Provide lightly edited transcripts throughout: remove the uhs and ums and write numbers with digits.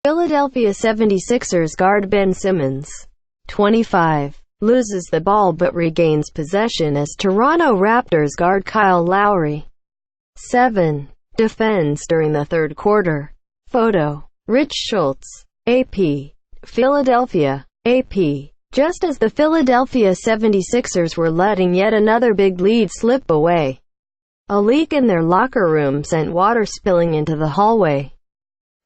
Philadelphia 76ers guard Ben Simmons, 25, loses the ball but regains possession as Toronto Raptors guard Kyle Lowry, 7, defends during the third quarter. Photo: Rich Schultz. AP. Philadelphia. AP. Just as the Philadelphia 76ers were letting yet another big lead slip away, a leak in their locker room sent water spilling into the hallway.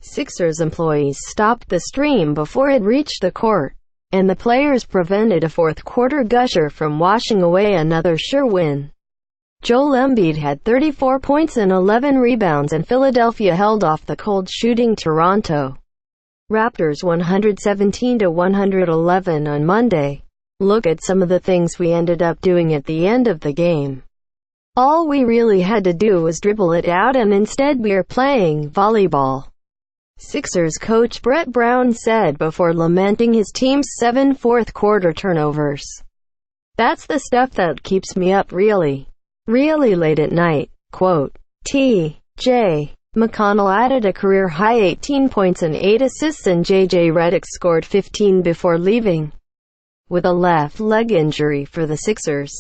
Sixers employees stopped the stream before it reached the court, and the players prevented a fourth-quarter gusher from washing away another sure win. Joel Embiid had 34 points and 11 rebounds, and Philadelphia held off the cold-shooting Toronto Raptors 117-111 on Monday. Look at some of the things we ended up doing at the end of the game. All we really had to do was dribble it out, and instead we're playing volleyball, Sixers coach Brett Brown said before lamenting his team's 7 fourth-quarter turnovers. That's the stuff that keeps me up really late at night. Quote, T.J. McConnell added a career-high 18 points and 8 assists, and J.J. Redick scored 15 before leaving with a left leg injury for the Sixers,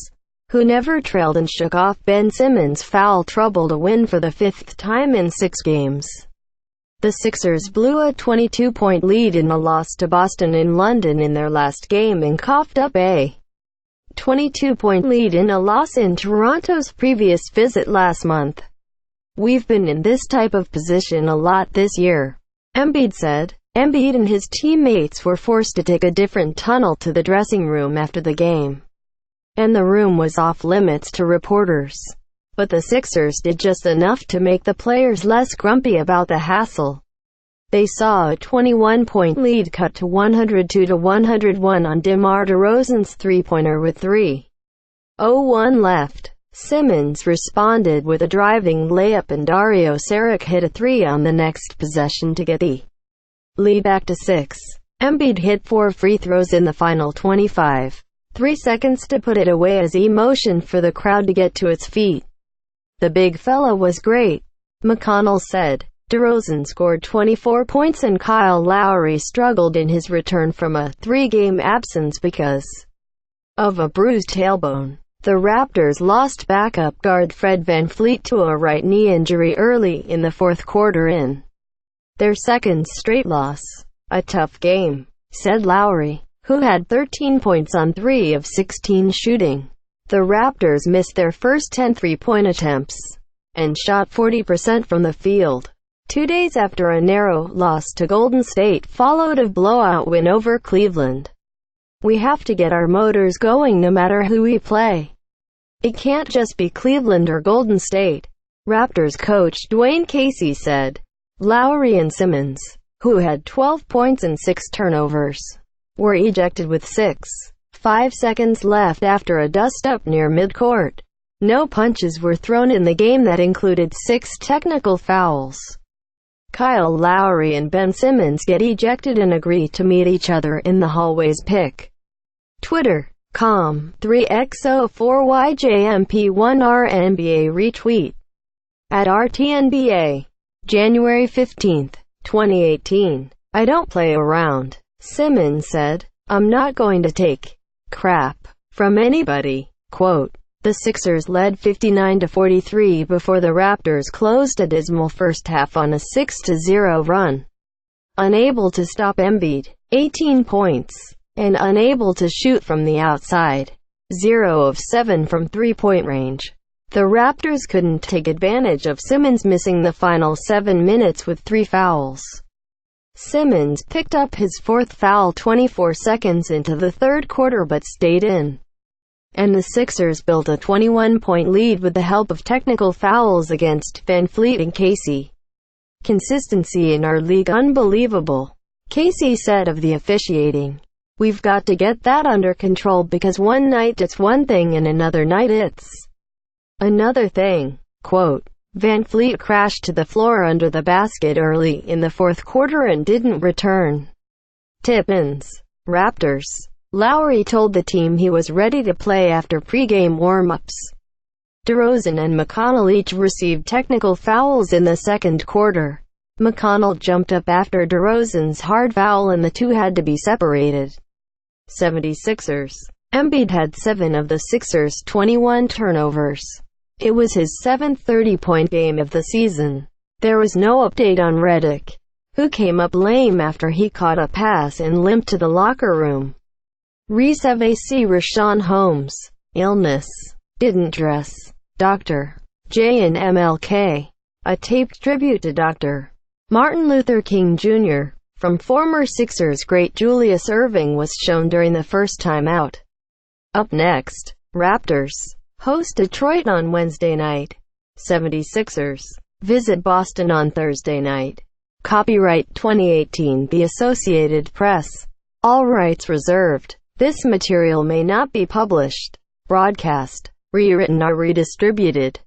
who never trailed and shook off Ben Simmons' foul trouble to win for the 5th time in 6 games. The Sixers blew a 22-point lead in a loss to Boston in London in their last game and coughed up a 22-point lead in a loss in Toronto's previous visit last month. We've been in this type of position a lot this year, Embiid said. Embiid and his teammates were forced to take a different tunnel to the dressing room after the game, and the room was off limits to reporters. But the Sixers did just enough to make the players less grumpy about the hassle. They saw a 21-point lead cut to 102-101 on DeMar DeRozan's three-pointer with 3:01 left. Simmons responded with a driving layup, and Dario Saric hit a three on the next possession to get the lead back to 6. Embiid hit 4 free throws in the final 25.3 seconds to put it away as he motioned for the crowd to get to its feet. The big fella was great, McConnell said. DeRozan scored 24 points and Kyle Lowry struggled in his return from a 3-game absence because of a bruised tailbone. The Raptors lost backup guard Fred VanVleet to a right knee injury early in the fourth quarter in their second straight loss. A tough game, said Lowry, who had 13 points on 3 of 16 shooting. The Raptors missed their first 10 three-point attempts and shot 40% from the field. 2 days after a narrow loss to Golden State followed a blowout win over Cleveland. We have to get our motors going no matter who we play. It can't just be Cleveland or Golden State, Raptors coach Dwayne Casey said. Lowry and Simmons, who had 12 points and 6 turnovers, were ejected with 6.5 seconds left after a dust-up near midcourt. No punches were thrown in the game that included 6 technical fouls. Kyle Lowry and Ben Simmons get ejected and agree to meet each other in the hallways. Pic. Twitter.com 3x04YJMP1RNBA retweet at RTNBA. January 15, 2018. I don't play around, Simmons said. I'm not going to take crap from anybody. Quote, the Sixers led 59-43 before the Raptors closed a dismal first half on a 6-0 run. Unable to stop Embiid, 18 points, and unable to shoot from the outside, 0 of 7 from three-point range. The Raptors couldn't take advantage of Simmons missing the final 7 minutes with 3 fouls. Simmons picked up his 4th foul 24 seconds into the third quarter but stayed in, and the Sixers built a 21-point lead with the help of technical fouls against VanVleet and Casey. Consistency in our league unbelievable, Casey said of the officiating. We've got to get that under control because one night it's one thing and another night it's another thing. Quote, VanVleet crashed to the floor under the basket early in the fourth quarter and didn't return. Tip-ins. Raptors. Lowry told the team he was ready to play after pre-game warm-ups. DeRozan and McConnell each received technical fouls in the second quarter. McConnell jumped up after DeRozan's hard foul and the two had to be separated. 76ers. Embiid had 7 of the Sixers' 21 turnovers. It was his 7th 30-point game of the season. There was no update on Redick, who came up lame after he caught a pass and limped to the locker room. Rashawn Holmes. Illness. Didn't dress. Dr. J and MLK. A taped tribute to Dr. Martin Luther King Jr. from former Sixers great Julius Erving was shown during the first time out. Up next, Raptors host Detroit on Wednesday night. 76ers visit Boston on Thursday night. Copyright 2018 The Associated Press. All rights reserved. This material may not be published, broadcast, rewritten or redistributed.